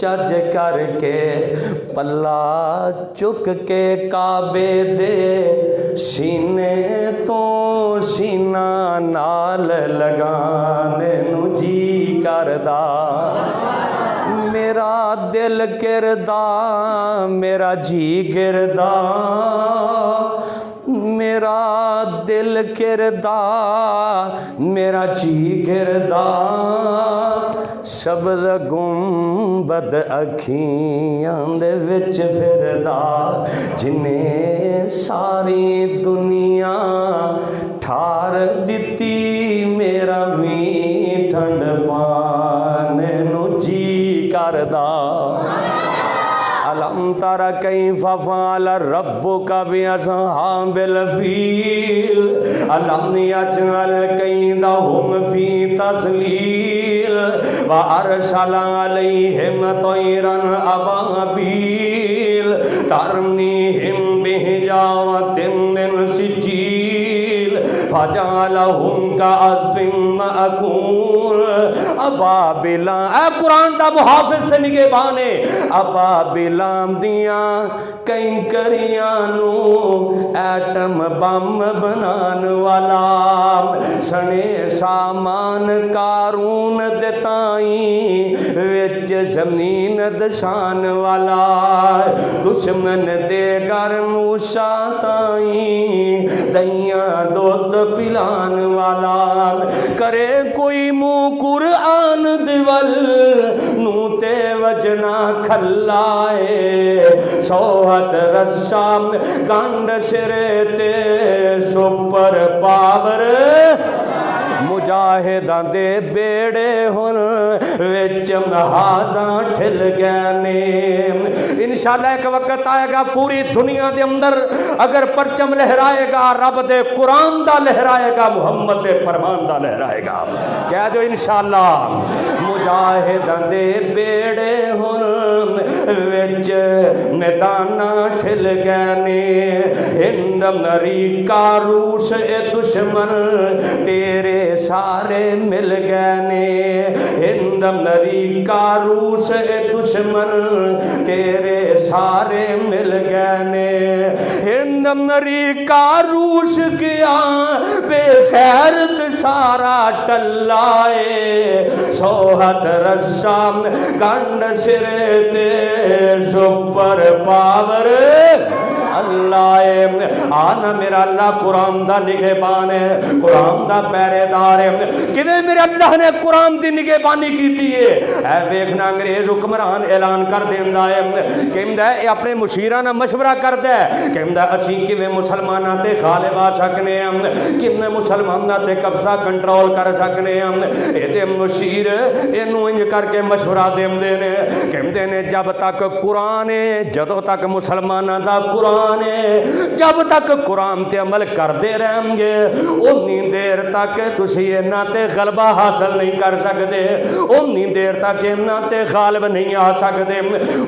چج کر کے پلا چک کے کعبے دے سینے تو سینہ نال لگانے نو جی کردا میرا دل گردا میرا جی گردا میرا دل گردا میرا جی گردا سبز گنبد اکھیاں دے وچ پھردا جنہیں ساری دنیا ٹھار دتی میرا بھی ٹھنڈ پانے نو جی کردا علم تر کیف فعل ربک باصحاب الفیل علم یجعل کیدہم فی تضلیل وارسل علیہم طیرا ابابیل ترمیہم بحجارۃ من سجیل فجعلہم کعصف مأکول ابابیل اے قرآن دا محافظ سے نگہبانے ابابیلام دیاں کئی کریانو ایٹم بم بنان والا سنے سامان کارون دتائیں وچ زمین دشان والا دشمن دے گھر موسیٰ تائیں دیاں دودھ پلان والا کرے کوئی منہ قرآن دیول نو تے وجنا کھلائے سوہت رسام گانڈ سرے تے سپر پاور مجاہداں دے بیڑے ہن وچ محاذاں ٹھل گئے نے انشاءاللہ ایک وقت آئے گا پوری دنیا دے اندر اگر پرچم لہرائے گا رب دے قرآن دا لہرائے گا محمد دے فرمان دا لہرائے گا کہہ دو انشاءاللہ مجاہداں دے بیڑے ہن وچ میداناں ٹھل گئے نے ہند امریکہ روس اے دشمن تیرے سارے مل گئے نے ہند امریکہ روس اے دشمن تیرے سارے مل گئے نے ہند امریکہ روس کیا بے خیرت سارا ٹلائے سوہت رسام گنڈ سرے تے سپر پاور اللہ آنا میرا اللہ قرآن دا نگہبان ہے قرآن دا پہرے دار ہے کدھے میرے اللہ نے قرآن دی نگہبانی کی تھی ہے ویکھنا انگریز حکمران اعلان کر دیندہ ہے کہندہ ہے اپنے مشیرانہ مشورہ کردہ ہے کہندہ اسی کیویں مسلمانہ تے غالب آ سکنے ہیں کیویں مسلمانہ تے قبضہ کنٹرول کر سکنے ہیں اے مشیر انہوں انج کر کے مشورہ دیندے نے کہندے نے جب تک قرآن ہے جدوں تک مسلمانہ دا قرآن ہے جب تک قرآن تے عمل کردے رہیں گے اتنی دیر تک تسی انہاں تے غلبہ حاصل نہیں کر سکتے اتنی دیر تک انہاں تے غالب نہیں آ سکتے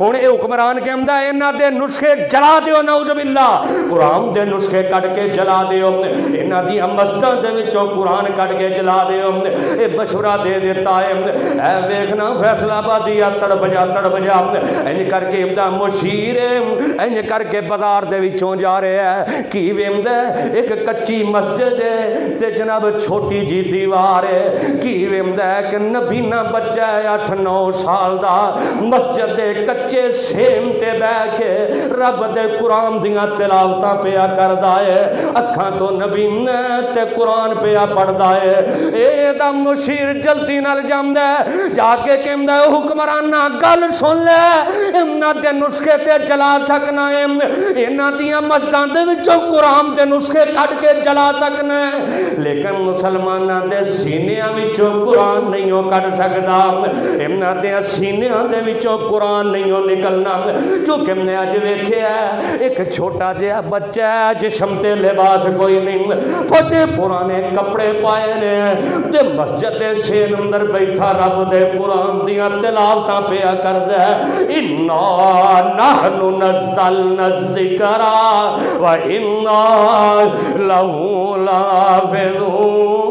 ہن اے حکمران کہندا ہے انہاں دے نسخے جلا دیو نعوذ باللہ قرآن دے نسخے کٹ کے جلا دیو انہاں دی مسجداں دے وچوں قرآن کٹ کے جلا دیو اے مشورہ دے دیتا ہے اے ویکھنا فیصلہ آبادی تڑپ جا انج کر کے ابدا مشیر انج کر کے بازار دے وچوں جا رہے ہیں کی ویندا ایک کچی مسجد ہے تے جناب چھوٹی جی دیوار ہے کی ویندا ہے کہ نبینا بچہ ہے 8-9 سال دا مسجد دے کچے سیم تے بیٹھ کے رب دے قرآن دیاں تلاوتاں پیا کردا ہے اکھاں تو نبینا تے قرآن پیا پڑھدا ہے اے دا مشیر جلدی نال جاندا ہے جا کے کہندا ہے حکمرانہ گل سن لے انہاں دے نسخے تے جلا سکنا ہے انہاں دیاں مسجداں دے وچوں قرآن دے نسخے کٹ کے جلا سکنا ہے لیکن مسلماناں دے سینیاں وچوں قرآن نہیں کٹ سکدا انہاں دے سینیاں دے وچوں قرآن نہیں نکلنا کیونکہ میں اج ویکھیا ایک چھوٹا جہا بچہ ہے جسم تے لباس کوئی نہیں پھٹے پرانے کپڑے پائے نے تے مسجد دے سین اندر بیٹھا رب دے قرآن دیاں تلاوتاں پیا کردا ہے انا نحن نزلنا الذکر وَإِنَّا لَهُ لَحَافِظُونَ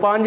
5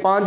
5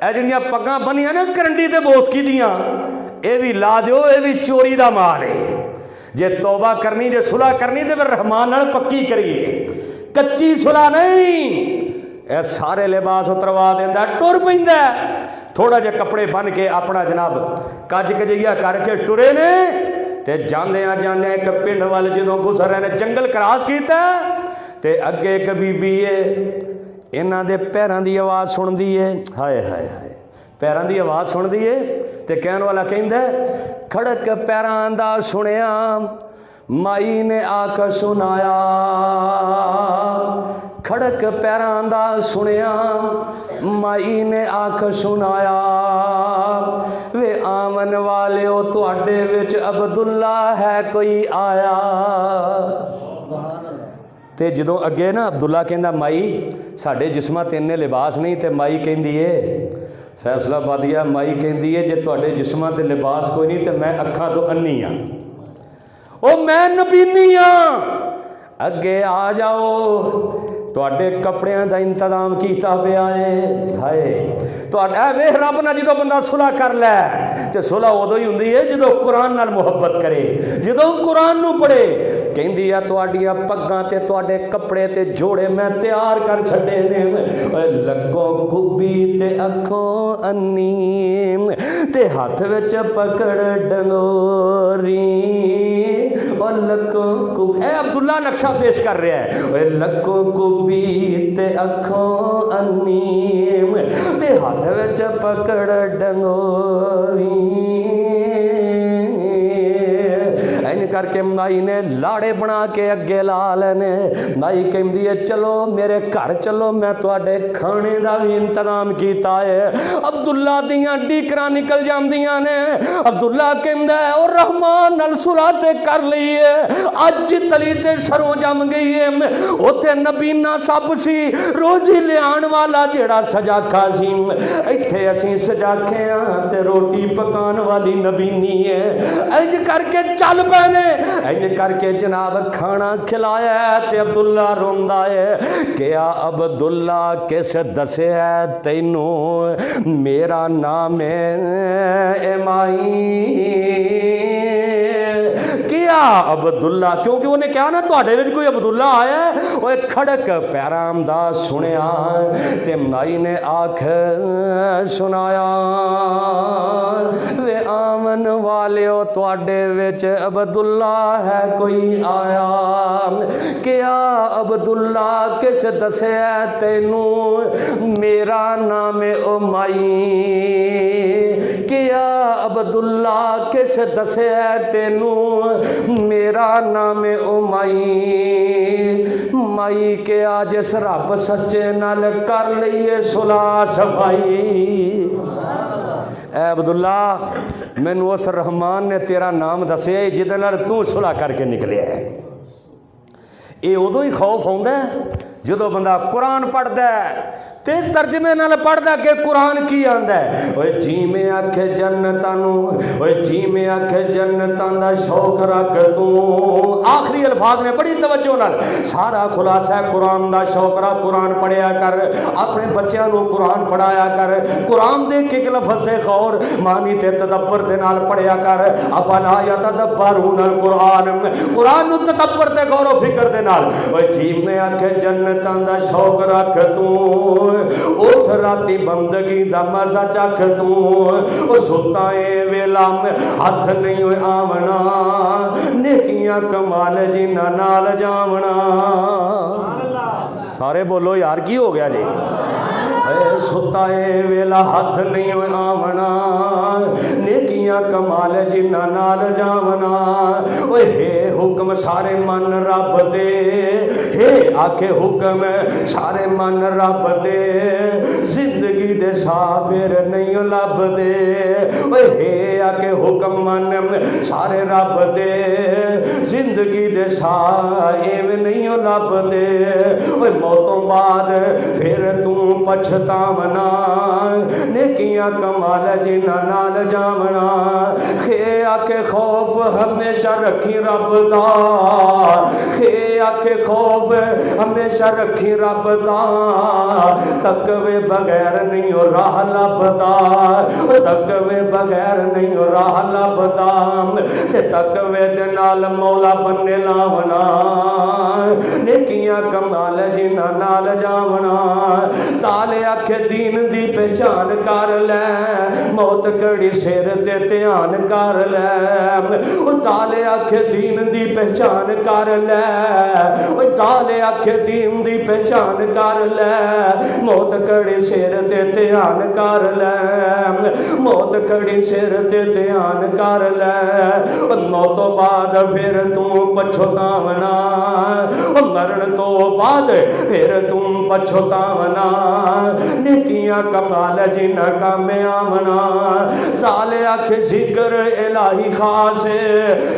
ਇਹ ਜਿਹੜੀਆਂ ਪੱਗਾਂ ਬੰਨੀਆਂ ਨੇ ਕਰੰਡੀ ਤੇ ਬੋਸਕੀ ਦੀਆਂ, ਇਹ ਵੀ ਲਾ ਦਿਓ, ਇਹ ਵੀ ਚੋਰੀ ਦਾ ਮਾਲ ਹੈ। ਜੇ ਤੌਬਾ ਕਰਨੀ, ਜੇ ਸੁਲ੍ਹਾ ਕਰਨੀ ਤੇ ਫਿਰ ਰਹਿਮਾਨ ਨਾਲ ਪੱਕੀ ਕਰੀਏ, ਕੱਚੀ ਸੁਲ੍ਹਾ ਨਹੀਂ। ਇਹ ਸਾਰੇ ਲਿਬਾਸ ਉਤਰਵਾ ਦਿੰਦਾ, ਟੁਰ ਪੈਂਦਾ, ਥੋੜਾ ਜਿਹਾ ਕੱਪੜੇ ਬੰਨ ਕੇ ਆਪਣਾ ਜਨਾਬ ਕੱਜ ਕਜਈਆ ਕਰਕੇ ਟੁਰੇ ਨੇ। ਤੇ ਜਾਂਦਿਆਂ ਜਾਂਦਿਆਂ ਇੱਕ ਪਿੰਡ ਵੱਲ ਜਦੋਂ ਗੁਜ਼ਰੇ ਨੇ, ਜੰਗਲ ਕਰਾਸ ਕੀਤਾ ਤੇ ਅੱਗੇ ਇੱਕ ਬੀਬੀ ਏ, ਇਹਨਾਂ ਦੇ ਪੈਰਾਂ ਦੀ ਆਵਾਜ਼ ਸੁਣਦੀ ਏ। ਹਾਏ ਹਾਏ ਹਾਏ, ਪੈਰਾਂ ਦੀ ਆਵਾਜ਼ ਸੁਣਦੀ ਏ ਤੇ ਕਹਿਣ ਵਾਲਾ ਕਹਿੰਦਾ, ਖੜਕ ਪੈਰਾਂ ਦਾ ਸੁਣਿਆ ਮਾਈ ਨੇ ਆਖ ਸੁਣਾਇਆ, ਖੜਕ ਪੈਰਾਂ ਦਾ ਸੁਣਿਆ ਮਾਈ ਨੇ ਆਖ ਸੁਣਾਇਆ, ਵੇ ਆਮਨ ਵਾਲਿਓ ਤੁਹਾਡੇ ਵਿੱਚ ਅਬਦੁੱਲਾ ਹੈ ਕੋਈ ਆਇਆ। ਤੇ ਜਦੋਂ ਅੱਗੇ ਨਾ ਅਬਦੁੱਲਾ ਕਹਿੰਦਾ, ਮਾਈ ਸਾਡੇ ਜਿਸਮਾਂ ਤੇ ਇੰਨੇ ਲਿਬਾਸ ਨਹੀਂ, ਤੇ ਮਾਈ ਕਹਿੰਦੀ ਏ ਫੈਸਲਾਬਾਦੀਆ, ਮਾਈ ਕਹਿੰਦੀ ਏ ਜੇ ਤੁਹਾਡੇ ਜਿਸਮਾਂ ਤੇ ਲਿਬਾਸ ਕੋਈ ਨਹੀਂ ਤੇ ਮੈਂ ਅੱਖਾਂ ਤੋਂ ਅੰਨੀ ਆ, ਉਹ ਮੈਂ ਨਬੀਨੀ ਆ, ਅੱਗੇ ਆ ਜਾਓ, ਤੁਹਾਡੇ ਕੱਪੜਿਆਂ ਦਾ ਇੰਤਜ਼ਾਮ ਕੀਤਾ ਪਿਆ ਏ। ਹਾਏ ਤੁਹਾਡਾ ਵੇਖ ਰੱਬ ਨਾਲ ਜਦੋਂ ਬੰਦਾ ਸੁਲ੍ਹਾ ਕਰ ਲੈ, ਤੇ ਸੁਲ੍ਹਾ ਉਦੋਂ ਹੀ ਹੁੰਦੀ ਹੈ ਜਦੋਂ ਕੁਰਾਨ ਨਾਲ ਮੁਹੱਬਤ ਕਰੇ, ਜਦੋਂ ਕੁਰਾਨ ਨੂੰ ਪੜ੍ਹੇ। ਕਹਿੰਦੀ ਆ ਤੁਹਾਡੀਆਂ ਪੱਗਾਂ ਤੇ ਤੁਹਾਡੇ ਕੱਪੜੇ ਤੇ ਜੋੜੇ ਮੈਂ ਤਿਆਰ ਕਰ ਛੱਡੇ ਨੇ, ਲੱਗੋਂ ਕੁੱਬੀ ਤੇ ਅੱਖੋਂ ਅੰਨੀ, ਤੇ ਹੱਥ ਵਿੱਚ ਪਕੜ ਡੰਗੋਰੀ, ਔਰ ਲੱਕੋਂ ਕੁੱਬ। ਇਹ ਅਬਦੁੱਲਾ ਨਕਸ਼ਾ ਪੇਸ਼ ਕਰ ਰਿਹਾ ਹੈ, ਲੱਕੋਂ ਕੁੱਬੀ ਤੇ ਅੱਖੋਂ ਅੰਨੀ, ਤੇ ਹੱਥ ਵਿੱਚ ਪਕੜ ਡੰਗੋਰੀ। ਇੰਜ ਕਰਕੇ ਮਾਈ ਨੇ ਲਾੜੇ ਬਣਾ ਕੇ ਅੱਗੇ ਲਾ ਲੈਣੇ। ਮਾਈ ਕਹਿੰਦੀ ਹੈ ਚਲੋ ਮੇਰੇ ਘਰ ਚਲੋ, ਮੈਂ ਤੁਹਾਡੇ ਖਾਣੇ ਦਾ ਵੀ ਇੰਤਜ਼ਾਮ ਕੀਤਾ ਹੈ। ਅਬਦੁੱਲਾ ਦੀਆਂ ਡੀਕਰਾਂ ਨਿਕਲ ਜਾਂਦੀਆਂ ਨੇ। ਅਬਦੁੱਲਾ ਕਹਿੰਦਾ ਉਹ ਰਹਿਮਾਨ ਨਾਲ ਸੁਲ੍ਹਾ ਤੇ ਕਰ ਲਈਏ, ਅੱਜ ਤਲੀ ਤੇ ਸਰੋਂ ਜੰਮ ਗਈ ਹੈ। ਉੱਥੇ ਨਬੀਨਾ ਸਭ ਸੀ, ਰੋਜ਼ੀ ਲਿਆਉਣ ਵਾਲਾ ਜਿਹੜਾ ਸਜਾਖਾ ਸੀ, ਇੱਥੇ ਅਸੀਂ ਸਜਾਖੇ ਹਾਂ ਤੇ ਰੋਟੀ ਪਕਾਉਣ ਵਾਲੀ ਨਬੀਨੀ ਹੈ। ਇੰਜ ਕਰਕੇ ਚੱਲ ਪਏ ਨੇ, ਇੰਜ ਕਰਕੇ ਜਨਾਬ ਖਾਣਾ ਖਿਲਾਇਆ ਤੇ ਅਬਦੁੱਲਾ ਰੋਂਦਾ ਹੈ, ਕਿਹਾ ਅਬਦੁੱਲਾ ਕਿਸ ਦੱਸਿਆ ਤੈਨੂੰ ਮੇਰਾ ਨਾਮ ਹੈ ਮਾਈ। ਕਿਹਾ ਅਬਦੁੱਲਾ, ਕਿਉਂਕਿ ਉਹਨੇ ਕਿਹਾ ਨਾ ਤੁਹਾਡੇ ਵਿੱਚ ਕੋਈ ਅਬਦੁੱਲਾ ਆਇਆ। ਉਹ ਖੜਕ ਪੈਰਾਂ ਦਾ ਸੁਣਿਆ ਤੇ ਮਾਈ ਨੇ ਆਖ ਸੁਣਾਇਆ, ਵੇ ਆਮਨ ਵਾਲਿਓ ਤੁਹਾਡੇ ਵਿੱਚ ਅਬਦੁੱਲਾ ਹੈ ਕੋਈ ਆਇਆ। ਕਿਹਾ ਅਬਦੁੱਲਾ ਕਿਸ ਦੱਸਿਆ ਤੈਨੂੰ ਮੇਰਾ ਨਾਮ ਓ ਮਾਈ। ਕਿਹਾ ਅਬਦੁੱਲਾ ਕਿਸ ਦੱਸਿਆ ਤੈਨੂੰ ਮੇਰਾ ਨਾਮ ਓ ਮਾਈ। ਮਾਈ ਕਿਹਾ ਜਿਸ ਰੱਬ ਸੱਚੇ ਨਾਲ ਕਰ ਲਈਏ ਸੁਲ੍ਹਾ ਸਫਾਈ। ਐ ਅਬਦੁੱਲਾ ਮੈਨੂੰ ਉਸ ਰਹਿਮਾਨ ਨੇ ਤੇਰਾ ਨਾਮ ਦੱਸਿਆ ਜਿਹਦੇ ਨਾਲ ਤੂੰ ਸੁਲ੍ਹਾ ਕਰਕੇ ਨਿਕਲਿਆ ਹੈ। ਇਹ ਉਦੋਂ ਹੀ ਖੌਫ ਆਉਂਦਾ ਜਦੋਂ ਬੰਦਾ ਕੁਰਾਨ ਪੜ੍ਹਦਾ ਤੇ ਤਰਜਮੇ ਨਾਲ ਪੜ੍ਹਦਾ ਕਿ ਕੁਰਾਨ ਕੀ ਆਂਦਾ। ਓਏ ਜਿਵੇਂ ਆਖੇ ਜੰਨਤਾਂ ਨੂੰ, ਓਏ ਜਿਵੇਂ ਆਖੇ ਜੰਨਤਾਂ ਦਾ ਸ਼ੌਕ ਰੱਖ ਤੂੰ। ਆਖਰੀ ਅਲਫਾਜ਼ ਨੇ ਬੜੀ ਤਵੱਜੋ ਨਾਲ ਸਾਰਾ ਖੁਲਾਸਾ ਕੁਰਾਨ ਦਾ ਸ਼ੌਕ ਰੱਖ, ਕੁਰਾਨ ਪੜ੍ਹਿਆ ਕਰ, ਆਪਣੇ ਬੱਚਿਆਂ ਨੂੰ ਕੁਰਾਨ ਪੜ੍ਹਾਇਆ ਕਰ, ਕੁਰਾਨ ਦੇ ਇੱਕ ਲਫ਼ਜ਼ ਸੇ ਗੌਰ ਮਾਨੀ ਤੇ ਤਦੱਬਰ ਦੇ ਨਾਲ ਪੜ੍ਹਿਆ ਕਰ। ਅਫਲਾ ਯਤਦੱਬਰੂਨ ਅਲ ਕੁਰਾਨ, ਕੁਰਾਨ ਨੂੰ ਤਦੱਬਰ ਤੇ ਗੌਰ ਫਿਕਰ ਦੇ ਨਾਲ। ਓਏ ਜਿਵੇਂ ਆਖੇ ਜੰਨਤਾਂ ਦਾ ਸ਼ੌਕ ਰੱਖ ਤੂੰ, ਉਠ ਰਾਤੀ ਬੰਦਗੀ ਦਾ ਮਜ਼ਾ ਚੱਖ ਤੂੰ। ਉਹ ਸੁੱਤਾ ਏ ਵੇਲਾ ਹੱਥ ਨਹੀਂ ਓਏ ਆਵਣਾ, ਨੇਕੀਆਂ ਕਮਾਲ ਜਿਨ੍ਹਾਂ ਨਾਲ ਜਾਵਣਾ। ਸਾਰੇ ਬੋਲੋ ਯਾਰ ਕੀ ਹੋ ਗਿਆ ਜੀ। ਸੁੱਤਾ ਏ ਵੇਲਾ ਹੱਥ ਨਹੀਂ ਓਏ ਆਵਣਾ, ਨੇਕੀਆਂ ਕਮਾਲ ਜਿਨ੍ਹਾਂ ਨਾਲ ਜਾਵਣਾ। ਓਏ ਹੇ ਹੁਕਮ ਸਾਰੇ ਮਨ ਰੱਬ ਦੇ, ہے آکے حکم سارے من رب دے زندگی دے سافر نہیں لب دے ہے آکے حکم من سارے رب دے زندگی دے سائے نہیں لب دے موتوں بعد پھر تم پچھتاونا نیکیاں کمال جنہ نال جامنا خے آکے خوف ہمیشہ رکھی رب دا خے آکے خوف ہمیشہ رکھی رب دا تقوی بغیر نہیں ہو راہ لبدا تقوی بغیر نہیں ہو راہ لبدا تے تقوی دے نال مولا بننے لاونا نیکیاں کمال جنہ نال جامنا تالے آکھے دین دی پہچان کر لے موت کڑی سر تے دھیان کر لے تالے آکھے دین دی پہچان کر لے تالے آکھے دین دی پہچان کر لے موت کڑی سر تے دھیان کر لے موت کڑی سر تے دھیان کر لے موت تو بعد پھر تم پچھتاونا مرن تو بعد پھر تم پچھتاونا نیکیاں کمال جنہ کام آمنا سالے آکھ ذکر الہی خاص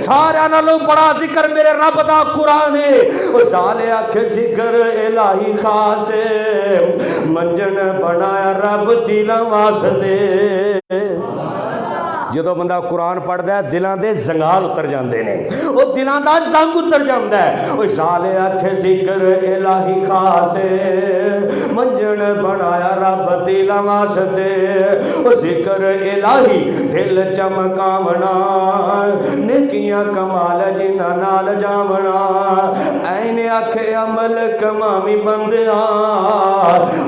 سارے نالوں بڑا ذکر میرے رب دا قرآن ہے سالے آکھ ذکر الہی خاص منجن بنایا رب دلاں واسطے جدو بندہ قرآن پڑھدا ہے دلاں دے زنگال اتر جاندے نے او دلاں دا زنگ اتر جاندا ہے او سالے آکھ ذکر الہی خاص منجن بنایا رب دلاں واسطے او ذکر الہی دل چمکاونا نیکیاں کمال جنہ نال جاونا این آکھ عمل کماوی بندیا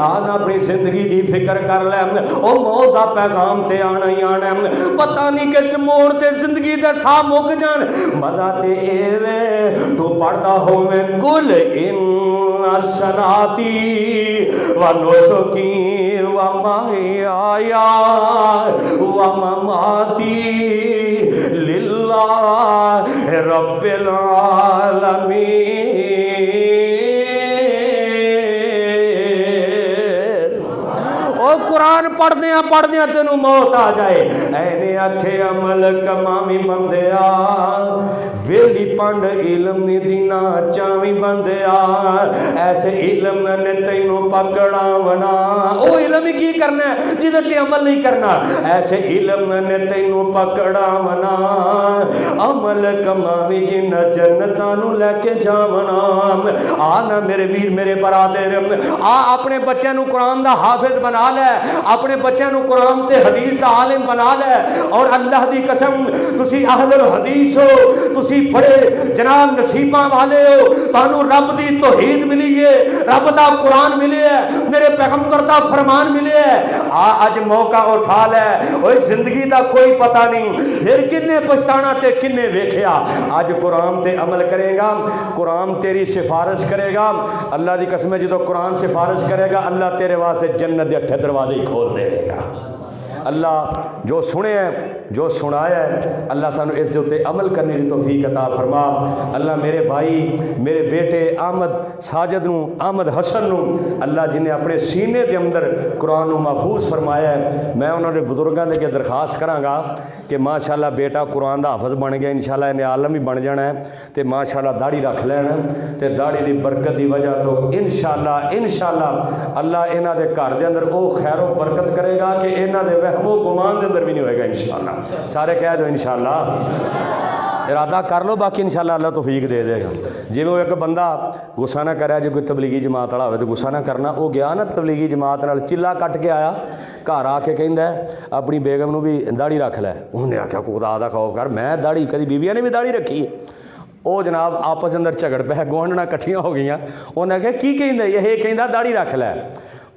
آن اپنی زندگی دی فکر کر لے او موت دا پیغام تے آنا ہی آنا پتہ نہیں کس موڑ تے زندگی دے سا مک جان مزہ تے ایوے تو پڑھتا ہو میں کل ان صلاتی و نسکی و محیایا و مماتی للہ رب العالمین قرآن پڑھدیاں تینوں موت آ جائے اینے آکھے عمل کماوی بندیا ویلی پنڈ علم دی دینا چاوی بندیا ایسے علم نے تینوں پکڑاونا او علم ہی کی کرنا ہے جدہ تے عمل نہیں کرنا ایسے علم نے تینوں پکڑاونا عمل کماوی جن جنتانو لے کے جاونا آنا میرے ویر میرے برادر اپنے بچوں نو قرآن دا حافظ بنا لے اپنے بچوں نو قرآن تے حدیث دا عالم بنا لے اور اللہ دی قسم تسی اہل الحدیث ہو تسی بڑے جناب نصیباں والے ہو تانوں رب دی توحید ملی ہے رب دا قرآن ملی ہے میرے پیغمبر دا فرمان ملی ہے آج موقع اٹھا لے اوہ زندگی دا کوئی پتہ نہیں پھر کنے پچھتانا تے کنے ویکھیا آج قرآن تے عمل کرے گا قرآن تیری سفارش کرے گا اللہ دی قسم ہے جدو قرآن سفارش کرے گا اللہ تیرے واسطے جنت دے 8 دروازے ہی کھول دے گا اللہ جو سنے ہیں جو سنایا ہے اللہ سانو اس سے عمل کرنے کی توفیق عطا فرما اللہ میرے بھائی میرے بیٹے احمد ساجد نو احمد حسن نو اللہ جنہیں اپنے سینے دے اندر قرآن نو محفوظ فرمایا ہے میں انہوں نے بزرگاں دے کے درخواست کراں گا کہ ماشاءاللہ بیٹا قرآن دا حافظ بن گیا انشاءاللہ انہیں عالم ہی بن جانا ہے تے ماشاءاللہ داڑھی رکھ لینا تے داڑھی دی برکت دی وجہ تو انشاءاللہ اللہ انہاں دے گھر دے اندر او خیر و برکت کرے گا کہ انہاں دے وہم و گمان دے اندر بھی نہیں ہوئے گا انشاءاللہ سارے کہہ دو انشاءاللہ ارادہ کر لو باقی انشاءاللہ اللہ توفیق دے دے گا جی وہ ایک بندہ غصہ نہ کرے جی کوئی تبلیغی جماعت والا ہوئے تو غصہ نہ کرنا وہ گیا نا تبلیغی جماعت نال چلا کٹ کے آیا گھر آ کے کہندا ہے اپنی بیگم نو بھی داڑھی رکھ لے انہوں نے آخیا خدا دا خوف کر میں داڑھی کدی بیویاں نے بھی داڑھی رکھی ہے وہ جناب آپس اندر جھگڑ پہ گوانڈنا کٹھیاں ہو گئیاں انہوں نے کہا کی کہندا یہ کہندا داڑھی رکھ لے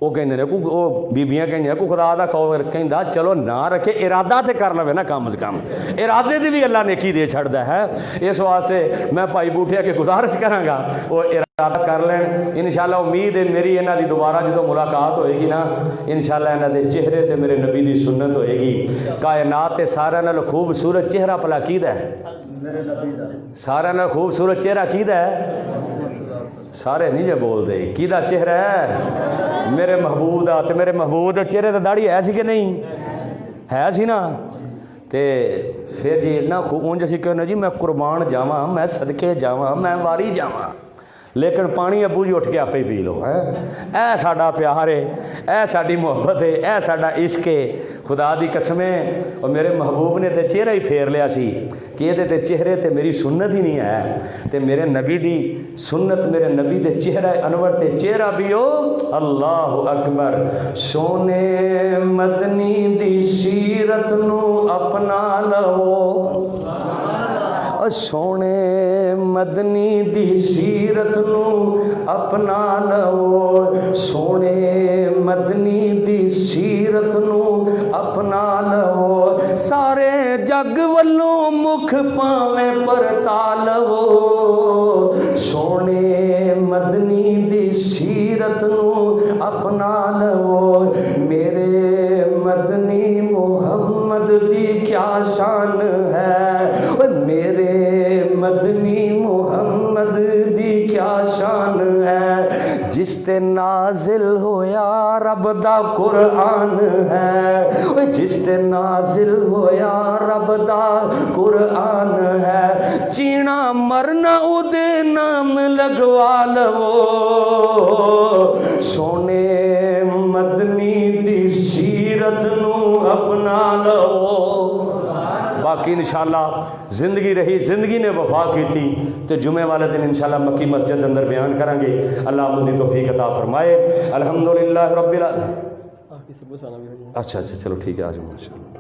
وہ کہندے نے کو بیبیاں کہندے کو خدا دا خوف کہندا چلو نہ رکھے ارادہ تے کر لوے نا کم از کم ارادے دی بھی اللہ نیکی دے چھڑدا ہے اس واسطے میں بھائی بوٹھیا کے گزارش کراں گا وہ ارادہ کر لین انشاءاللہ امید ہے میری انہاں دی دوبارہ جدوں ملاقات ہوئے گی نا انشاءاللہ انہاں دے چہرے تے میرے نبی دی سنت ہوئے گی کائنات تے سارے نال خوبصورت چہرہ پلا کیدا ہے سارے نال خوبصورت چہرہ کیدا ہے سارے نہیں جے بول دے کی دا چہرہ ہے میرے محبوب دا تے میرے محبوب دے چہرے تے داڑھی ہے سی کہ نہیں ہے سی نا تے پھر جی اتنا اونج اسی کہنے جی میں قربان جاواں میں صدقے جاواں میں واری جاواں لیکن پانی ابو جی اٹھ کے آپ ہی پی لو اے ساڈا پیار ہے اے ساڈی محبت ہے اے ساڈا عشق ہے خدا دی قسمیں اور میرے محبوب نے تے چہرہ ہی پھیر لیا سی کہ یہ تے چہرے تے میری سنت ہی نہیں ہے تے میرے نبی دی سنت میرے نبی دے چہرہ انور تے چہرہ بھی ہو اللہ اکبر سونے مدنی دی سیرت نو اپنا لو سونے مدنی دی سیرت نو اپنا لو سونے مدنی دی سیرت نو اپنا لو سارے جگ والوں مکھ پاویں پرتا لو سونے مدنی دی سیرت نو اپنا لو میرے مدنی محمد دی کیا شان ہے میرے مدنی محمد دی کیا شان ہے جس تے نازل ہویا رب دا قرآن ہے جس تے نازل ہویا رب دا قرآن ہے چینا مرنا او دے نام لگوا لو سونے مدنی دی سیرت نو اپنا لو باقی انشاءاللہ زندگی رہی زندگی نے وفا کی تھی تو جمعے والے دن انشاءاللہ مکی مسجد اندر بیان کریں گے اللہ مجھے توفیق عطا فرمائے الحمدللہ رب العالمین اچھا چلو ٹھیک ہے آج ماشاءاللہ